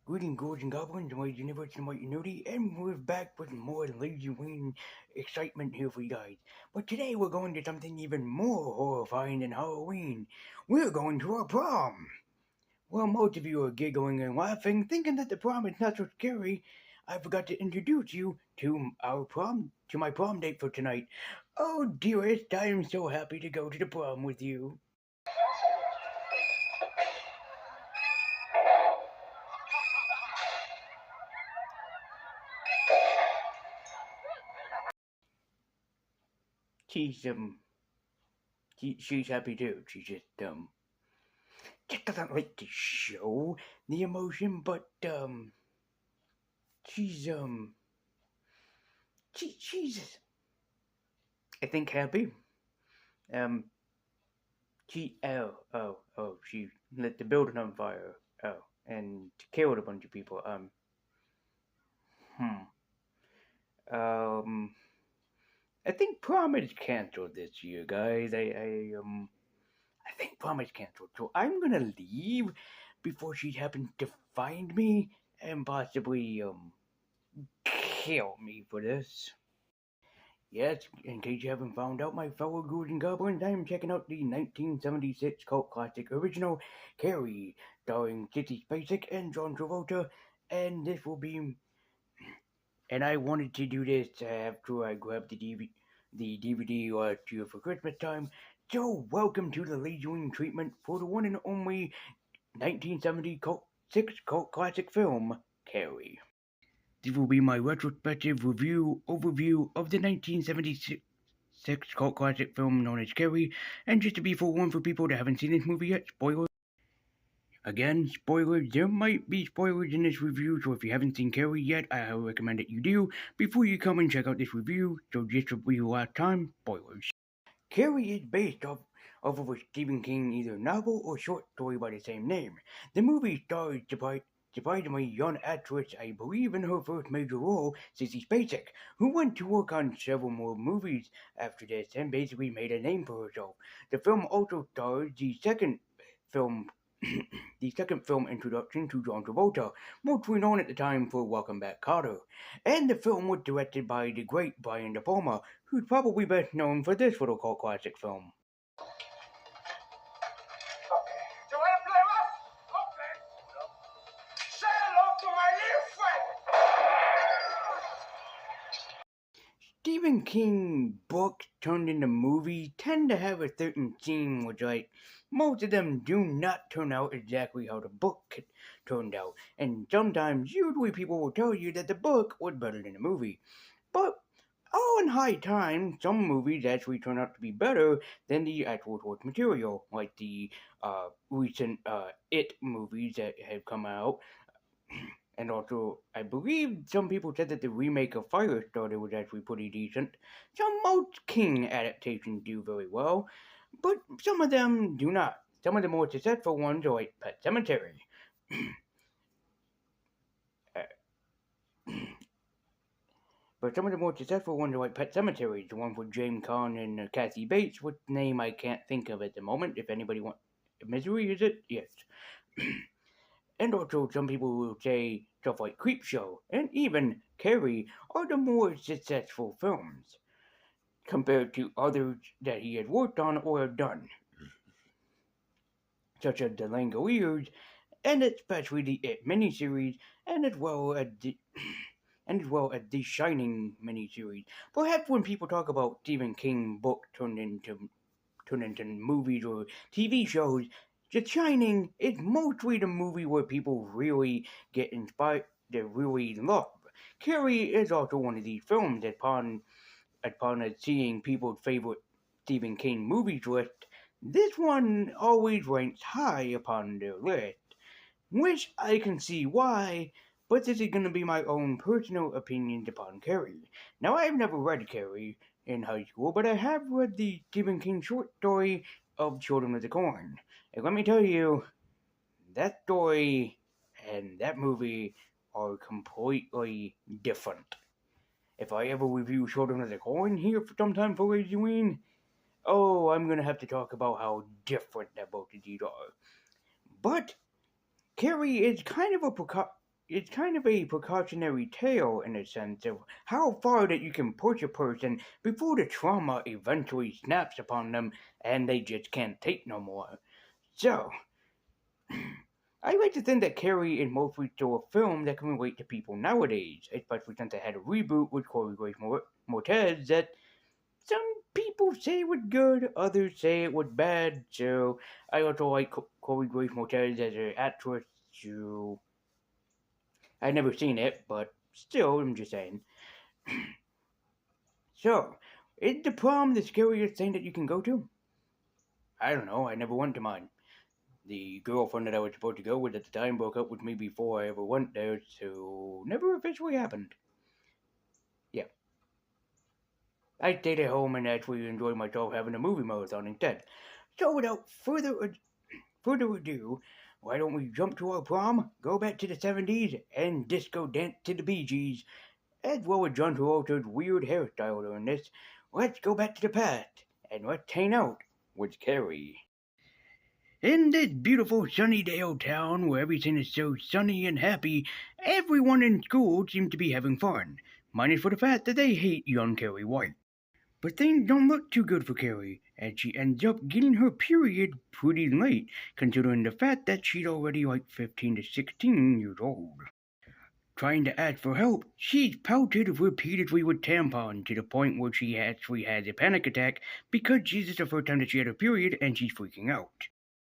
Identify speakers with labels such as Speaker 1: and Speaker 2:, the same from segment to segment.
Speaker 1: Greetings, ghouls and goblins, my universe and my nudie, and we're back with more Lazyween excitement here for you guys. But today we're going to something even more horrifying than Halloween. We're going to a prom. Well, most of you are giggling and laughing, thinking that the prom is not so scary. I forgot to introduce you to my prom date for tonight. Oh, dearest, I am so happy to go to the prom with you. She's she's happy too. Just doesn't like to show the emotion, but she's she's I think happy. Um, she lit the building on fire. Oh, and killed a bunch of people. Hmm. Um, I think prom is canceled this year, guys. I think prom is canceled, so I'm gonna leave before she happens to find me and possibly kill me for this. Yes, in case you haven't found out, my fellow ghouls and goblins, I am checking out the 1976 cult classic original, Carrie, starring Sissy Spacek and John Travolta, and this will be... And I wanted to do this after I grabbed the DVD last year for Christmas time, so welcome to the Lazyween treatment for the one and only 1976 cult classic film, Carrie. This will be my retrospective overview of the 1976 cult classic film known as Carrie, and just to be forewarned for people that haven't seen this movie yet, spoilers. Again, spoilers, there might be spoilers in this review, so if you haven't seen Carrie yet, I highly recommend that you do before you come and check out this review, so just to be the last time, spoilers. Carrie is based off of a Stephen King either novel or short story by the same name. The movie stars surprisingly young actress, I believe in her first major role, Sissy Spacek, who went to work on several more movies after this and basically made a name for herself. The film also stars film the second film introduction to John Travolta, mostly known at the time for Welcome Back Kotter. And the film was directed by the great Brian De Palma, who's probably best known for this little cult classic film.
Speaker 2: Okay. You want to play rough? Okay. Say hello to my little friend.
Speaker 1: Stephen King books turned into movies tend to have a certain theme which, like, most of them do not turn out exactly how the book turned out. And sometimes, usually, people will tell you that the book was better than the movie. But all in high time, some movies actually turn out to be better than the actual source material, like the recent It movies that have come out. And also, I believe some people said that the remake of Firestarter was actually pretty decent. Some most King adaptations do very well, but some of them do not. Some of the more successful ones are like Pet Cemetery. But some of the more successful ones are like Pet Cemetery, the one with James Caan and Kathy Bates, which name I can't think of at the moment. If anybody wants... Misery, is it? Yes. And also, some people will say stuff like Creepshow and even Carrie are the more successful films compared to others that he had worked on or have done, such as The Langoliers and especially the It miniseries, and as well as the Shining miniseries. Perhaps when people talk about Stephen King books turned into movies or TV shows, The Shining is mostly the movie where people really get inspired, they really love. Carrie is also one of these films upon seeing people's favorite Stephen King movies list. This one always ranks high upon their list, which I can see why, but this is going to be my own personal opinions upon Carrie. Now, I've never read Carrie in high school, but I have read the Stephen King short story of Children of the Corn. And let me tell you, that story and that movie are completely different. If I ever review Children of the Corn here for sometime for Lazyween, oh, I'm going to have to talk about how different that both of these are. But Carrie is kind of a it's kind of a precautionary tale in a sense of how far that you can push a person before the trauma eventually snaps upon them and they just can't take no more. So, I like to think that Carrie is mostly still a film that can relate to people nowadays, especially since it had a reboot with Corey Grace Mortez that some people say it was good, others say it was bad. So I also like Corey Grace Mortez as an actress. So I've never seen it, but still, I'm just saying. So, is the prom the scariest thing that you can go to? I don't know. I never went to mine. The girlfriend that I was supposed to go with at the time broke up with me before I ever went there, so never officially happened. Yeah, I stayed at home and actually enjoyed myself having a movie marathon instead. So without further ado, why don't we jump to our prom, go back to the 70s, and disco dance to the Bee Gees, as well as John Travolta's weird hairstyle during this. Let's go back to the past, and let's hang out with Carrie. In this beautiful Sunnydale town where everything is so sunny and happy, everyone in school seems to be having fun, minus for the fact that they hate young Carrie White. But things don't look too good for Carrie, as she ends up getting her period pretty late, considering the fact that she's already like 15 to 16 years old. Trying to ask for help, she's pelted repeatedly with tampons to the point where she actually has a panic attack because this is the first time that she had her period and she's freaking out.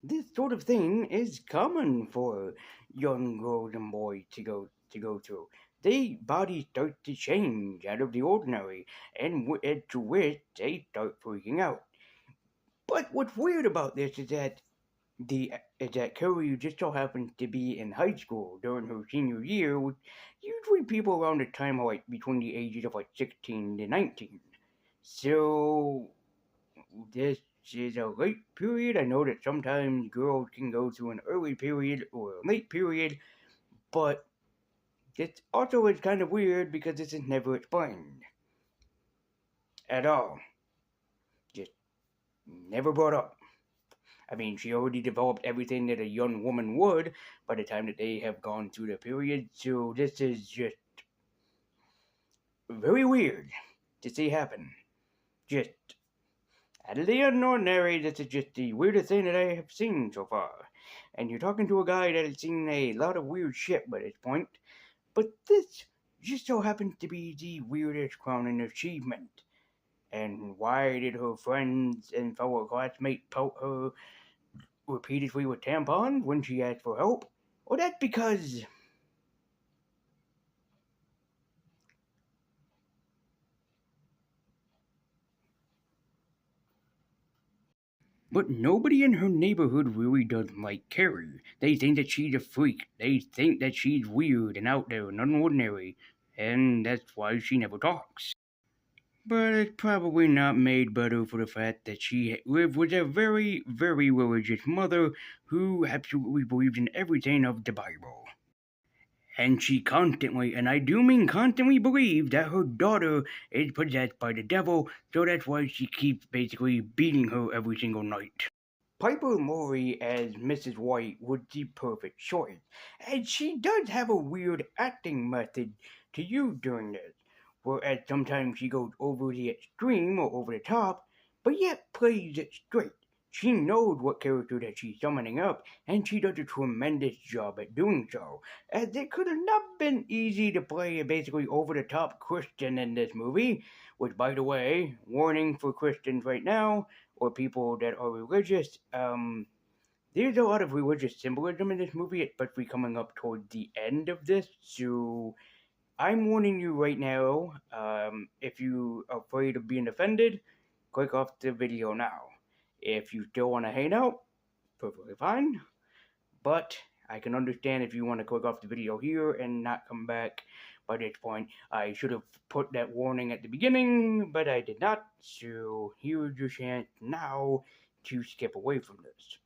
Speaker 1: This sort of thing is common for young girls and boys to go through. Their bodies start to change out of the ordinary, and to which they start freaking out. But what's weird about this is that Carrie just so happens to be in high school during her senior year, with usually people around the time are like between the ages of like 16 to 19. So this is a late period. I know that sometimes girls can go through an early period or a late period, but it also is kind of weird because this is never explained at all. Just never brought up. I mean, she already developed everything that a young woman would by the time that they have gone through their period, so this is just very weird to see happen. Just out of the ordinary, this is just the weirdest thing that I have seen so far. And you're talking to a guy that has seen a lot of weird shit by this point, but this just so happens to be the weirdest crowning achievement. And why did her friends and fellow classmates pelt her repeatedly with tampons when she asked for help? Well, that's because but nobody in her neighborhood really does like Carrie. They think that she's a freak. They think that she's weird and out there and unordinary. And that's why she never talks. But it's probably not made better for the fact that she lived with a very, very religious mother who absolutely believed in everything of the Bible. And she constantly, and I do mean constantly, believed that her daughter is possessed by the devil, so that's why she keeps basically beating her every single night. Piper Laurie as Mrs. White was the perfect choice, and she does have a weird acting method to use during this, whereas sometimes she goes over the extreme or over the top, but yet plays it straight. She knows what character that she's summoning up, and she does a tremendous job at doing so, as it could have not been easy to play a basically over-the-top Christian in this movie, which, by the way, warning for Christians right now, or people that are religious, there's a lot of religious symbolism in this movie, especially coming up toward the end of this, so I'm warning you right now, if you are afraid of being offended, click off the video now. If you still want to hang out, perfectly fine, but I can understand if you want to click off the video here and not come back by this point. I should have put that warning at the beginning, but I did not, so here's your chance now to skip away from this.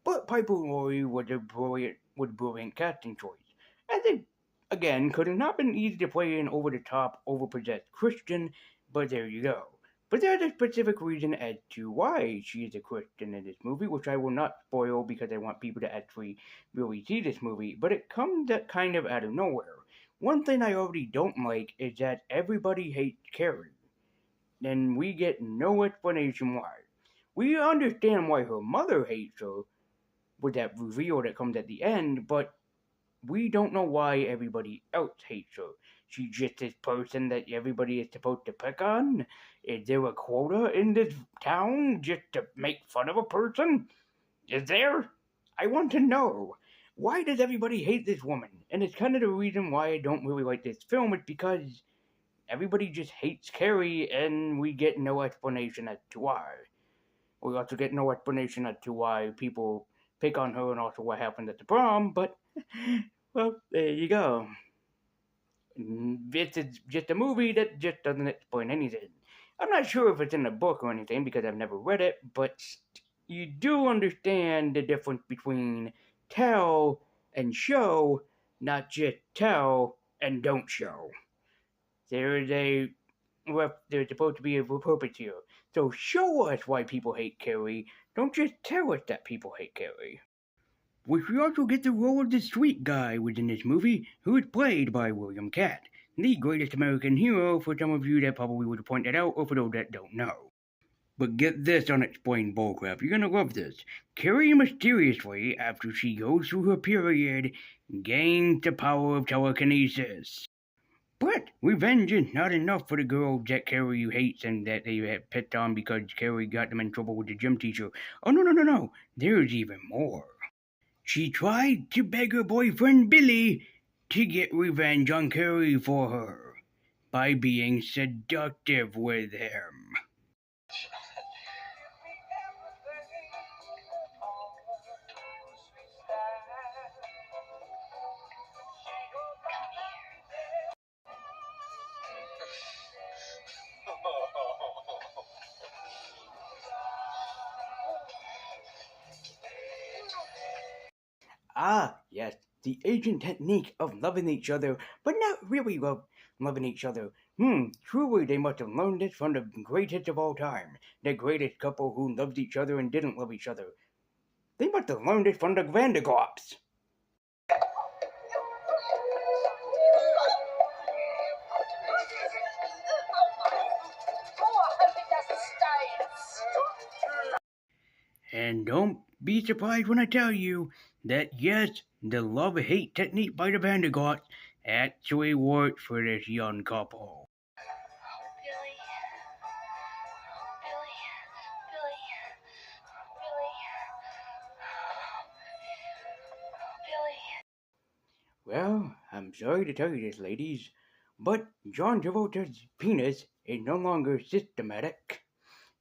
Speaker 1: But Piper Laurie was a brilliant casting choice, as it again could have not been easy to play an over-the-top, over-possessed Christian, but there you go. But there's a specific reason as to why she is a Christian in this movie, which I will not spoil because I want people to actually really see this movie. But it comes kind of out of nowhere. One thing I already don't like is that everybody hates Carrie, and we get no explanation why. We understand why her mother hates her with that reveal that comes at the end, but we don't know why everybody else hates her. She's just this person that everybody is supposed to pick on? Is there a quota in this town just to make fun of a person? Is there? I want to know. Why does everybody hate this woman? And it's kind of the reason why I don't really like this film, is because everybody just hates Carrie and we get no explanation as to why. We also get no explanation as to why people pick on her and also what happened at the prom, but well, there you go. This is just a movie that just doesn't explain anything. I'm not sure if it's in the book or anything because I've never read it, but you do understand the difference between tell and show, not just tell and don't show. There's supposed to be a purpose here. So show us why people hate Carrie. Don't just tell us that people hate Carrie. Which we also get the role of the sweet guy within this movie, who is played by William Catt, the greatest American hero for some of you that probably would have pointed out, or for those that don't know. But get this unexplained bullcrap, you're gonna love this. Carrie mysteriously, after she goes through her period, gains the power of telekinesis. But revenge is not enough for the girls that Carrie hates and that they have picked on because Carrie got them in trouble with the gym teacher. Oh, no. There's even more. She tried to beg her boyfriend Billy to get revenge on Carrie for her by being seductive with him. Ah, yes, the aging technique of loving each other, but not really loving each other. Truly they must have learned this from the greatest of all time, the greatest couple who loved each other and didn't love each other. They must have learned it from the Vanderglops. And don't be surprised when I tell you that yes, the love-hate technique by the Vanderglots actually worked for this young couple. Well, I'm sorry to tell you this, ladies, but John Travolta's penis is no longer systematic,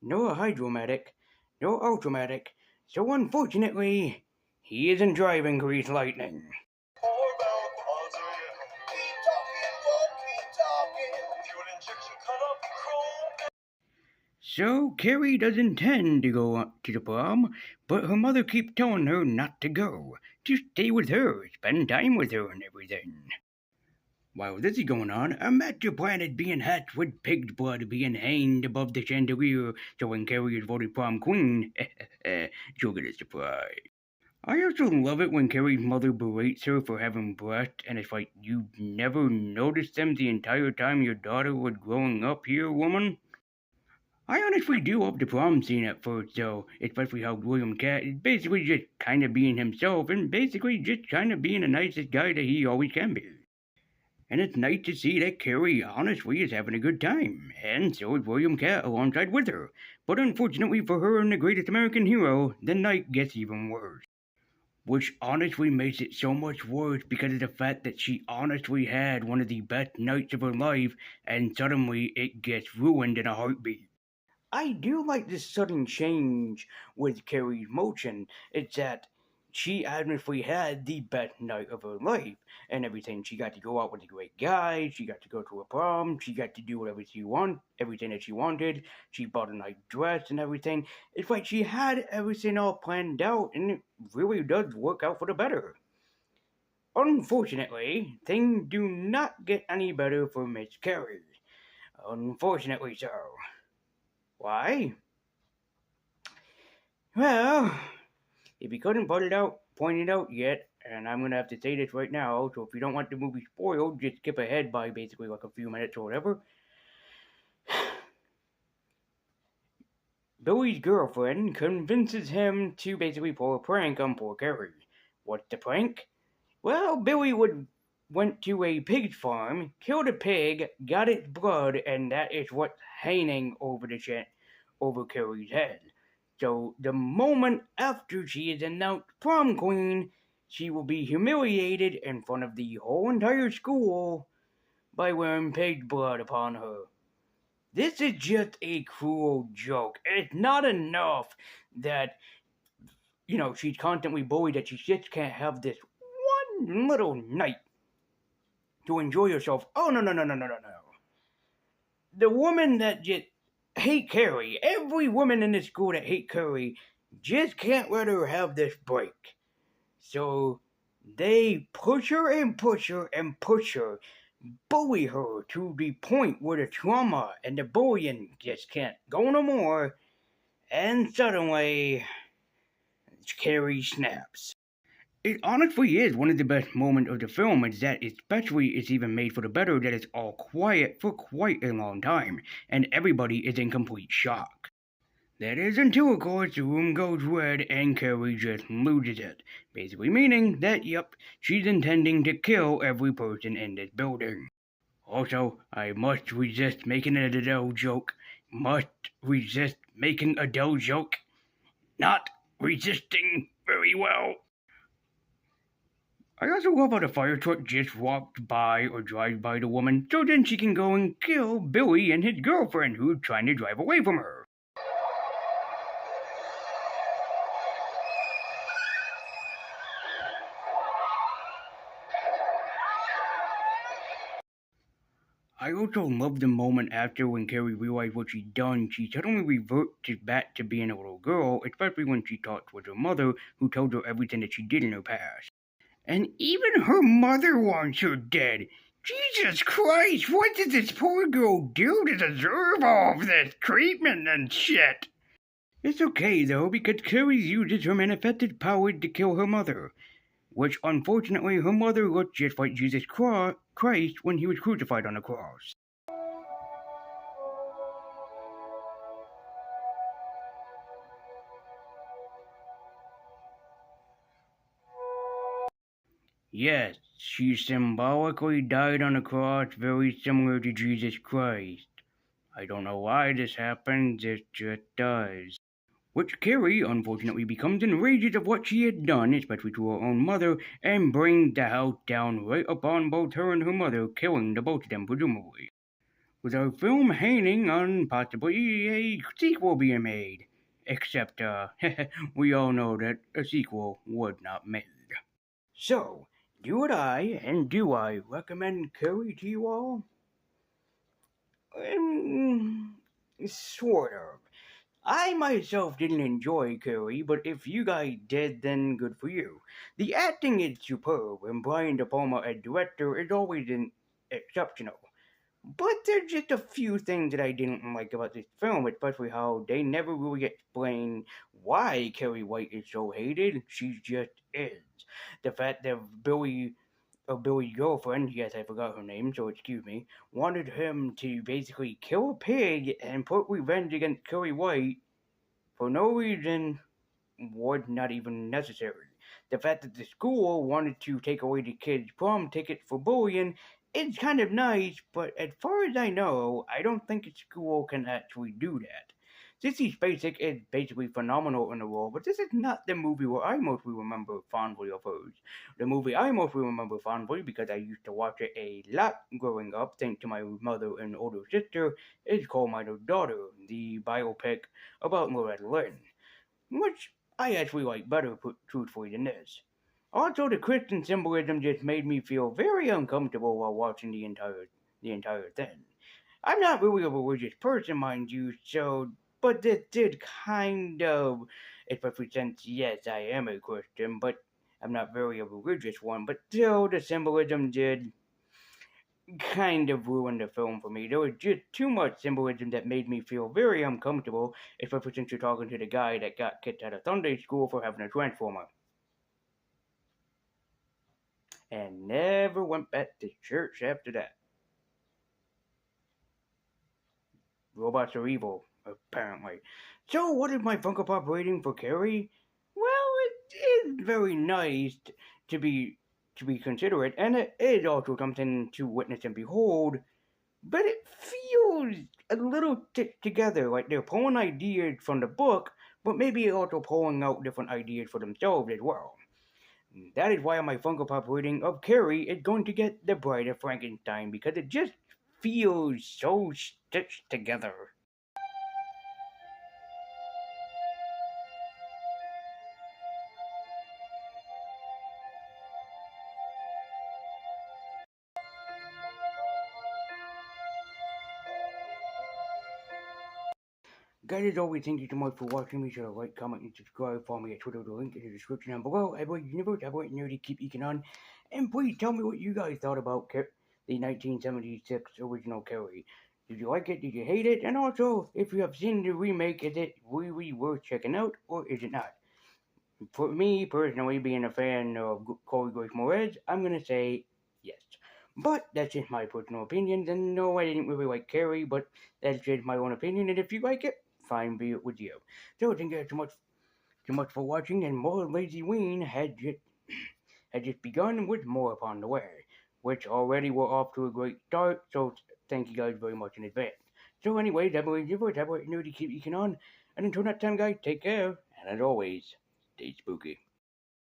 Speaker 1: nor hydromatic, nor ultramatic, so unfortunately, he isn't driving Grease Lightning. So Carrie does intend to go to the prom, but her mother keeps telling her not to go, to stay with her, spend time with her and everything. While this is going on, a master plan is being hatched with pig's blood being hanged above the chandelier, so when Carrie is voted prom queen, she'll get a surprise. I also love it when Carrie's mother berates her for having breasts, and it's like, you never noticed them the entire time your daughter was growing up here, woman? I honestly do love the prom scene at first, though, especially how William Catt is basically just kind of being himself and basically just kind of being the nicest guy that he always can be. And it's nice to see that Carrie honestly is having a good time, and so is William Catt alongside with her. But unfortunately for her and the greatest American hero, the night gets even worse. Which honestly makes it so much worse because of the fact that she honestly had one of the best nights of her life, and suddenly it gets ruined in a heartbeat. I do like this sudden change with Carrie's motion. It's that she honestly had the best night of her life and everything. She got to go out with a great guy. She got to go to a prom. She got to do whatever she wanted, everything that she wanted. She bought a nice dress and everything. It's like she had everything all planned out, and it really does work out for the better. Unfortunately, things do not get any better for Miss Carrie. Unfortunately so. Why? Well, if you couldn't point it out yet, and I'm gonna have to say this right now, so if you don't want the movie spoiled, just skip ahead by basically like a few minutes or whatever. Billy's girlfriend convinces him to basically pull a prank on poor Carrie. What's the prank? Well, went to a pig farm, killed a pig, got its blood, and that is what's hanging over Carrie's head. So the moment after she is announced prom queen, she will be humiliated in front of the whole entire school by wearing pig blood upon her. This is just a cruel joke. It's not enough that, she's constantly bullied that she just can't have this one little night to enjoy yourself. Oh, no, no, no, no, no, no, no. The woman that just hate Carrie, every woman in this school that hate Carrie, just can't let her have this break. So they push her and push her and push her, bully her to the point where the trauma and the bullying just can't go no more, and suddenly Carrie snaps. It honestly is one of the best moments of the film, is that especially it's even made for the better that it's all quiet for quite a long time, and everybody is in complete shock. That is until, of course, the room goes red and Carrie just loses it, basically meaning that, yep, she's intending to kill every person in this building. Also, I must resist making an Adele joke. Must resist making Adele joke. Not resisting very well. I also love how the fire truck just walked by or drives by the woman, so then she can go and kill Billy and his girlfriend who's trying to drive away from her. I also love the moment after when Carrie realized what she'd done, she suddenly reverts back to being a little girl, especially when she talks with her mother, who told her everything that she did in her past. And even her mother wants her dead. Jesus Christ, what did this poor girl do to deserve all of this treatment and shit? It's okay though, because Carrie uses her manifested power to kill her mother, which unfortunately her mother looked just like Jesus Christ when he was crucified on the cross. Yes, she symbolically died on the cross, very similar to Jesus Christ. I don't know why this happens, it just does. Which Carrie unfortunately becomes enraged of what she had done, especially to her own mother, and brings the house down right upon both her and her mother, killing the both of them presumably. With our film hanging on possibly a sequel being made. Except, we all know that a sequel was not made. So, do I recommend Carrie to you all? Sort of. I myself didn't enjoy Carrie, but if you guys did, then good for you. The acting is superb, and Brian De Palma as director is always exceptional. But there's just a few things that I didn't like about this film, especially how they never really explain why Carrie White is so hated. She just is. The fact that Billy's girlfriend, yes, I forgot her name, so excuse me, wanted him to basically kill a pig and put revenge against Carrie White for no reason was not even necessary. The fact that the school wanted to take away the kids' prom tickets for bullying is kind of nice, but as far as I know, I don't think a school can actually do that. Sissy Spacek is basically phenomenal in the role, but this is not the movie where I mostly remember fondly of hers. The movie I mostly remember fondly, because I used to watch it a lot growing up, thanks to my mother and older sister, is called My Daughter, the biopic about Loretta Lynn, which I actually like better, truthfully, than this. Also, the Christian symbolism just made me feel very uncomfortable while watching the entire thing. I'm not really a religious person, mind you, but this did kind of, especially since yes, I am a Christian, but I'm not very a religious one. But still, the symbolism did kind of ruined the film for me. There was just too much symbolism that made me feel very uncomfortable, especially since you're talking to the guy that got kicked out of Sunday school for having a transformer. And never went back to church after that. Robots are evil, apparently. So, what is my Funko Pop rating for Carrie? Well, it is very nice to be considerate, and it is also something to witness and behold. But it feels a little together, like they're pulling ideas from the book, but maybe also pulling out different ideas for themselves as well. That is why my Funko Pop rating of Carrie is going to get the Bride of Frankenstein, because it just feels so stitched together. Guys, as always, thank you so much for watching. Be sure to like, comment, and subscribe. Follow me at Twitter, the link in the description down below. Every universe, every nerdy, keep eking on. And please tell me what you guys thought about the 1976 original Carrie. Did you like it? Did you hate it? And also, if you have seen the remake, is it really worth checking out, or is it not? For me, personally, being a fan of Chloe Grace Moretz, I'm gonna say yes. But that's just my personal opinion, and no, I didn't really like Carrie, but that's just my own opinion, and if you like it, fine, be it with you. So thank you guys so much for watching, and more Lazyween had just begun with more upon the way, which already we're off to a great start, so thank you guys very much in advance. So anyways, I believe you for nerdy keep eking on, and until next time guys, take care, and as always, stay spooky.